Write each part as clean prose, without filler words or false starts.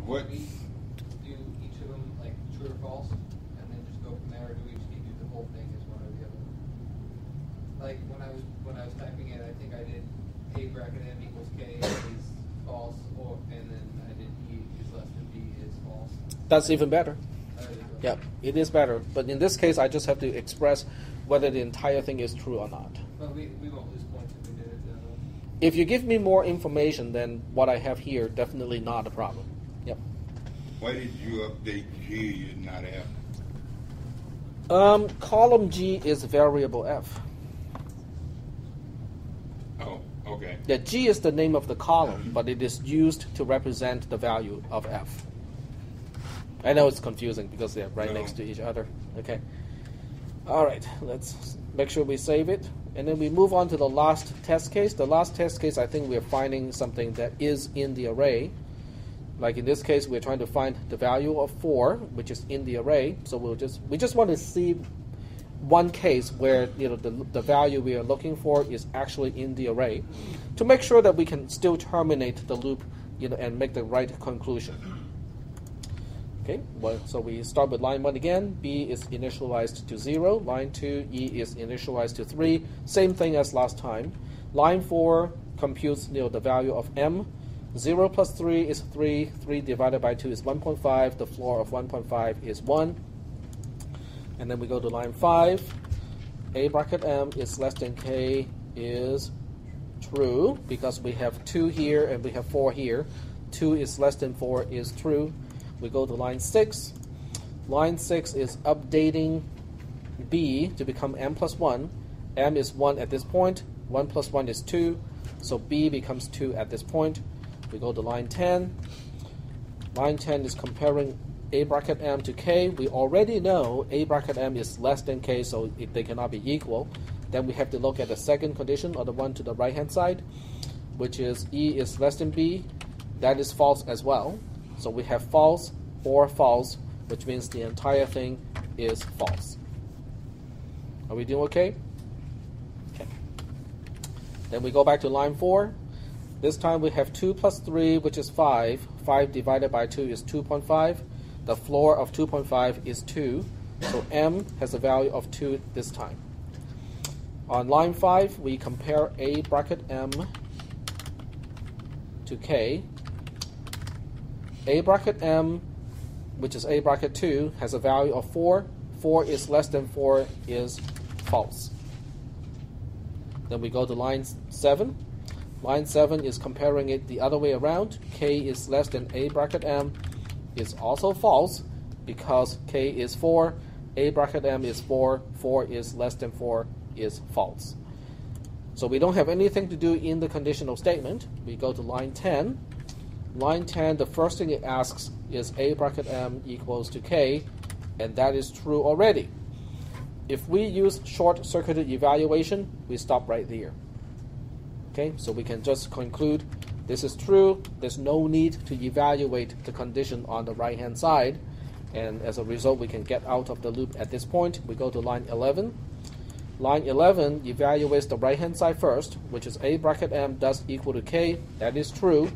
What? We do each of them like true or false, and then just go from there, or do we just need to do the whole thing as one or the other? Like when I was typing it, I think I did A bracket M equals K is false, and then I did E is less than B is false. That's even better. Yeah, it is better. But in this case, I just have to express whether the entire thing is true or not. But we won't lose points if we did it the other way. If you give me more information than what I have here, definitely not a problem. Yep. Why did you update G and not F? Column G is variable F. Oh, okay. Yeah, G is the name of the column, but it is used to represent the value of F. I know it's confusing because they're right next to each other. Okay. All right, let's make sure we save it. And then we move on to the last test case. The last test case, I think we're finding something that is in the array. Like in this case, we're trying to find the value of 4, which is in the array. So we just want to see one case where the value we are looking for is actually in the array, to make sure that we can still terminate the loop, and make the right conclusion. Okay, well, so we start with line 1 again. B is initialized to 0. Line 2, E is initialized to 3. Same thing as last time. Line 4 computes the value of M. 0 plus 3 is 3. 3 divided by 2 is 1.5. The floor of 1.5 is 1. And then we go to line 5. A bracket M is less than K is true because we have 2 here and we have 4 here. 2 is less than 4 is true. We go to line 6. Line 6 is updating B to become M plus 1. M is 1 at this point. 1 plus 1 is 2. So B becomes 2 at this point. We go to line 10. Line 10 is comparing A bracket M to K. We already know A bracket M is less than K, so they cannot be equal. Then we have to look at the second condition, or the one to the right-hand side, which is E is less than B. That is false as well. So we have false or false, which means the entire thing is false. Are we doing okay? Okay. Then we go back to line 4. This time we have 2 plus 3, which is 5. 5 divided by 2 is 2.5. The floor of 2.5 is 2. So M has a value of 2 this time. On line 5, we compare A bracket M to K. A bracket M, which is A bracket 2, has a value of 4. 4 is less than 4 is false. Then we go to line 7. Line 7 is comparing it the other way around. K is less than A bracket M is also false because K is 4. A bracket M is 4. 4 is less than 4 is false. So we don't have anything to do in the conditional statement. We go to line 10. Line 10, the first thing it asks is A bracket M equals to K, and that is true already. If we use short-circuited evaluation, we stop right there. Okay, so we can just conclude this is true. There's no need to evaluate the condition on the right-hand side, and as a result, we can get out of the loop at this point. We go to line 11. Line 11 evaluates the right-hand side first, which is A bracket M does equal to K. That is true.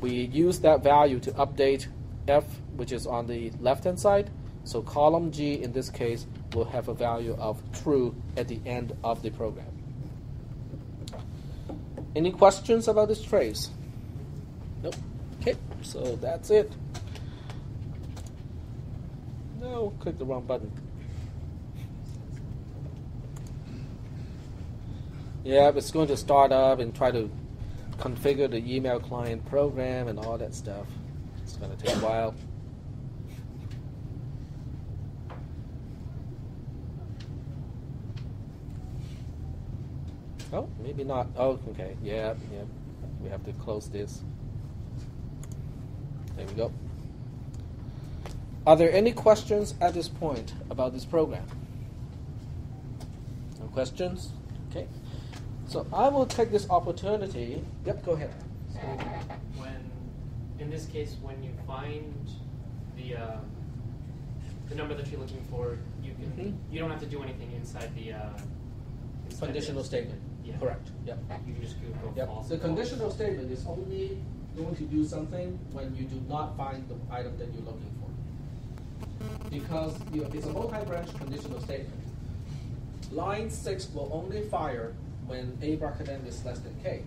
We use that value to update F, which is on the left-hand side. So column G, in this case, will have a value of true at the end of the program. Any questions about this trace? Nope. Okay, so that's it. No, click the wrong button. Yeah, it's going to start up and try to configure the email client program and all that stuff. It's going to take a while. Oh, maybe not. Oh, okay. Yeah. We have to close this. There we go. Are there any questions at this point about this program? No questions? Okay. So I will take this opportunity. Yep, go ahead. So in this case, when you find the number that you're looking for, you can you don't have to do anything inside the conditional statement. Yeah. Correct. Yep. You can just go Yep. false. The conditional statement is only going to do something when you do not find the item that you're looking for. Because it's a multi-branch conditional statement. Line 6 will only fire when a bracket m is less than k.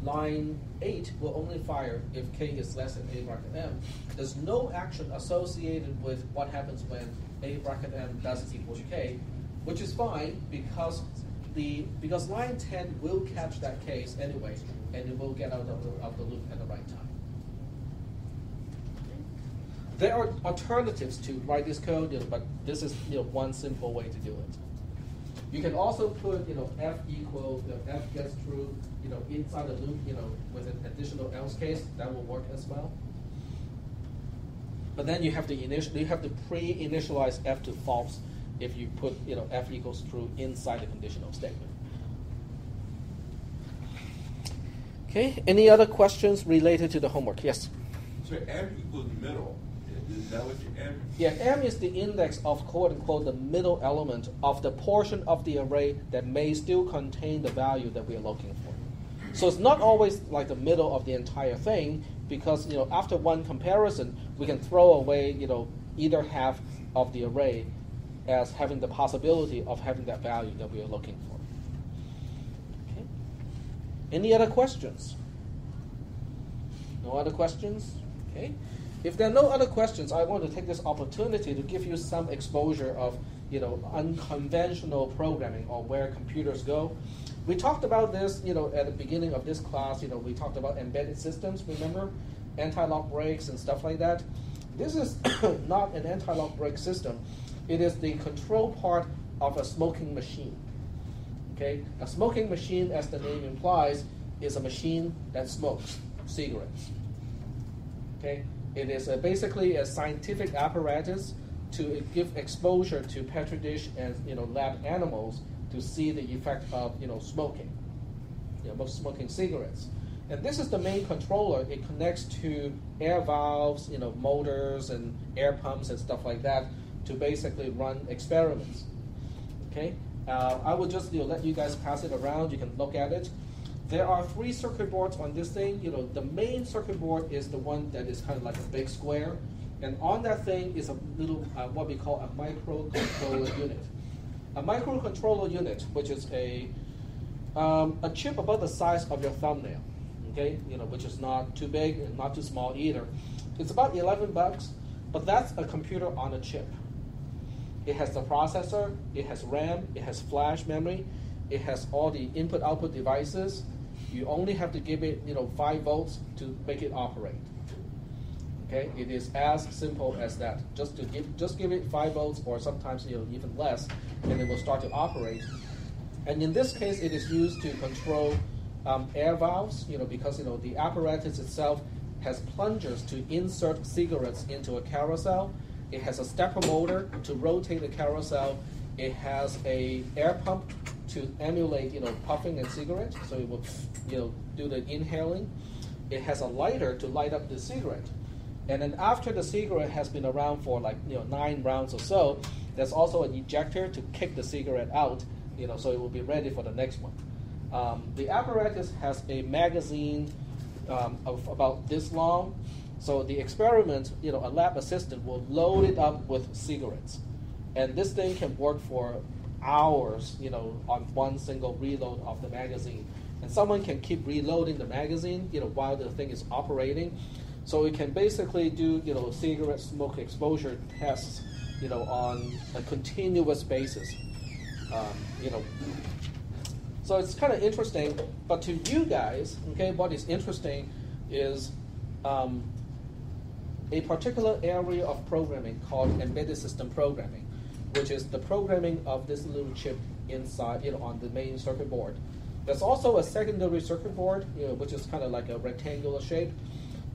Line 8 will only fire if k is less than a bracket m. There's no action associated with what happens when a bracket m doesn't equal k, which is fine because line 10 will catch that case anyway, and it will get out of the loop at the right time. There are alternatives to write this code, but this is one simple way to do it. You can also put f equals f gets true inside the loop with an additional else case. That will work as well. But then you have to pre-initialize f to false if you put f equals true inside the conditional statement. Okay. Any other questions related to the homework? Yes. So m equals middle. Is that what you m? Yeah, m is the index of quote unquote the middle element of the portion of the array that may still contain the value that we are looking for. So it's not always like the middle of the entire thing, because after one comparison we can throw away either half of the array as having the possibility of having that value that we are looking for. Okay. Any other questions? No other questions? Okay. If there are no other questions, I want to take this opportunity to give you some exposure of unconventional programming, or where computers go. We talked about this at the beginning of this class. We talked about embedded systems, remember? Anti-lock brakes and stuff like that. This is not an anti-lock brake system. It is the control part of a smoking machine. Okay? A smoking machine, as the name implies, is a machine that smokes cigarettes. Okay? It is basically a scientific apparatus to give exposure to petri dish and lab animals to see the effect of smoking, smoking cigarettes. And this is the main controller. It connects to air valves, motors and air pumps and stuff like that to basically run experiments. Okay, I will just let you guys pass it around. You can look at it. There are 3 circuit boards on this thing. The main circuit board is the one that is kind of like a big square, and on that thing is a little what we call a microcontroller unit. A microcontroller unit, which is a chip about the size of your thumbnail. Okay, which is not too big and not too small either. It's about $11, but that's a computer on a chip. It has the processor, it has RAM, it has flash memory, it has all the input-output devices. You only have to give it 5 volts to make it operate. Okay, it is as simple as that. Just give it 5 volts, or sometimes even less, and it will start to operate. And in this case, it is used to control air valves, because the apparatus itself has plungers to insert cigarettes into a carousel. It has a stepper motor to rotate the carousel. It has a air pump to emulate puffing and cigarette, so it will do the inhaling. It has a lighter to light up the cigarette. And then after the cigarette has been around for 9 rounds or so, there's also an ejector to kick the cigarette out, so it will be ready for the next one. The apparatus has a magazine of about this long, so the experiment, a lab assistant will load it up with cigarettes. And this thing can work for hours, on one single reload of the magazine. And someone can keep reloading the magazine, while the thing is operating. So it can basically do, cigarette smoke exposure tests, on a continuous basis. So it's kind of interesting, but to you guys, okay, what is interesting is a particular area of programming called embedded system programming, which is the programming of this little chip inside, on the main circuit board. There's also a secondary circuit board, which is kind of like a rectangular shape.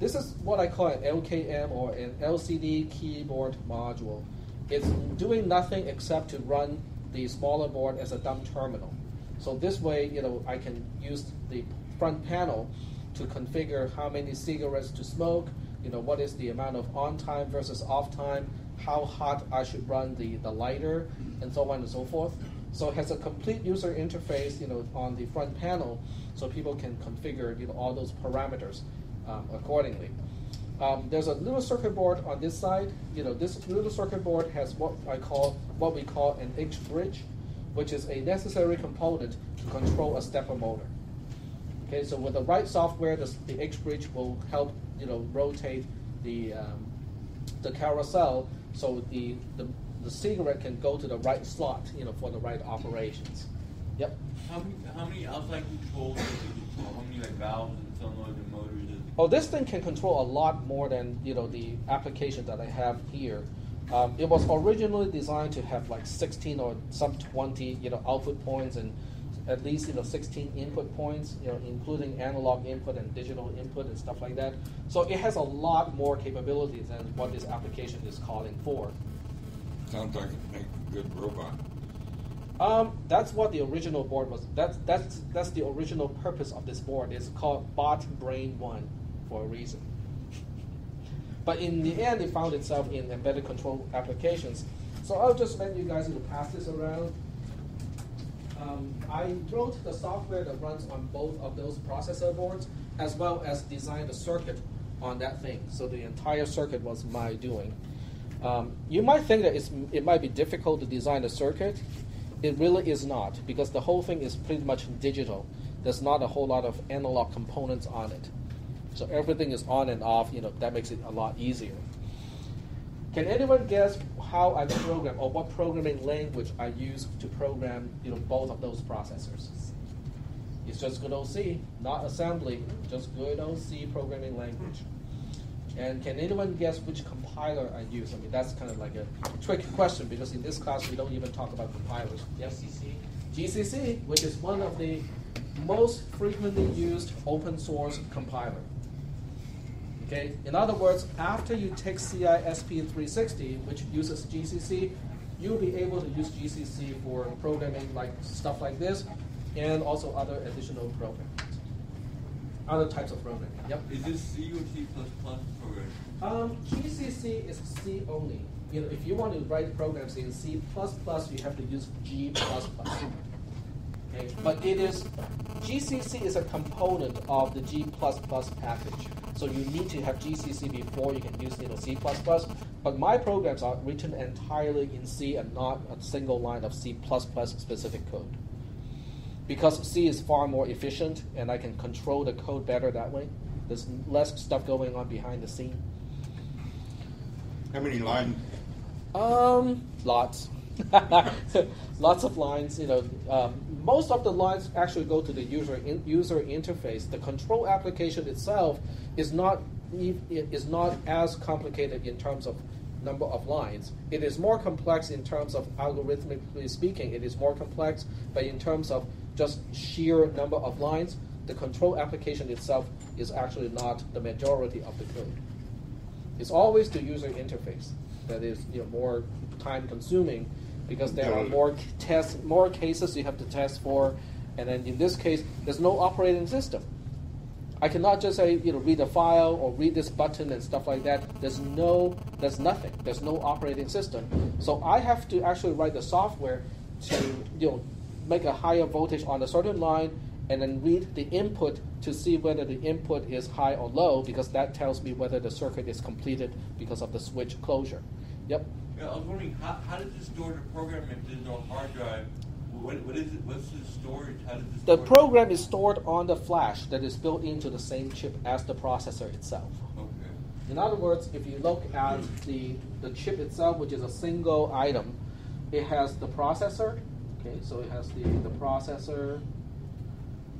This is what I call an LKM, or an LCD keyboard module. It's doing nothing except to run the smaller board as a dumb terminal. So this way, I can use the front panel to configure how many cigarettes to smoke, what is the amount of on time versus off time, how hot I should run the lighter, and so on and so forth. So it has a complete user interface, on the front panel, so people can configure, all those parameters accordingly. There's a little circuit board on this side. This little circuit board has what we call an H bridge, which is a necessary component to control a stepper motor. Okay, so with the right software, the H bridge will help rotate the carousel so the cigarette can go to the right slot for the right operations. Yep. How many outside controls does it control? How many valves and solenoids and motors does it? Oh, this thing can control a lot more than the application that I have here. It was originally designed to have like 16 or some 20 output points and at least 16 input points, including analog input and digital input and stuff like that. So it has a lot more capabilities than what this application is calling for. Sounds like it makes a good robot. That's what the original board was. That's the original purpose of this board. It's called Bot Brain 1 for a reason. But in the end, it found itself in embedded control applications. So I'll just let you guys pass this around. I wrote the software that runs on both of those processor boards, as well as designed the circuit on that thing. So the entire circuit was my doing. You might think that it might be difficult to design a circuit. It really is not, because the whole thing is pretty much digital. There's not a whole lot of analog components on it. So everything is on and off, that makes it a lot easier. Can anyone guess how I program, or what programming language I use to program, both of those processors? It's just good old C, not assembly, just good old C programming language. And can anyone guess which compiler I use? I mean, that's kind of like a tricky question, because in this class we don't even talk about compilers. Yes? GCC, which is one of the most frequently used open source compiler. Okay? In other words, after you take cisp300, which uses GCC, you'll be able to use GCC for programming like stuff like this, and also other additional programs. Other types of programming. Yep. Is this C or C++ program? GCC is C only. If you want to write programs in C++, you have to use G++. Okay? But GCC is a component of the G++ package. So you need to have GCC before you can use C++. But my programs are written entirely in C and not a single line of C++ specific code. Because C is far more efficient, and I can control the code better that way. There's less stuff going on behind the scene. How many lines? Lots. Lots of lines. Most of the lines actually go to the user interface. The control application itself is not as complicated in terms of number of lines. It is more complex in terms of algorithmically speaking. It is more complex, but in terms of just sheer number of lines, the control application itself is actually not the majority of the code. It's always the user interface that is more time consuming, because there are more cases you have to test for, and then in this case, there's no operating system. I cannot just say read a file or read this button and stuff like that. There's nothing. There's no operating system. So I have to actually write the software to make a higher voltage on a certain line, and then read the input to see whether the input is high or low, because that tells me whether the circuit is completed because of the switch closure. Yep. Yeah, I was wondering, how does it store the program if there's no hard drive? What is it? What's the storage? How does it store The program is stored on the flash that is built into the same chip as the processor itself. Okay. In other words, if you look at the chip itself, which is a single item, it has the processor. Okay, so it has the processor.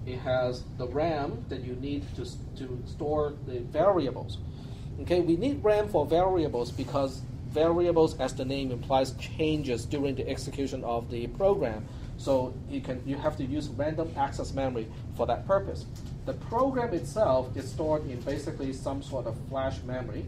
It has the RAM that you need to store the variables. Okay, we need RAM for variables because variables, as the name implies, changes during the execution of the program. So you have to use random access memory for that purpose. The program itself is stored in basically some sort of flash memory,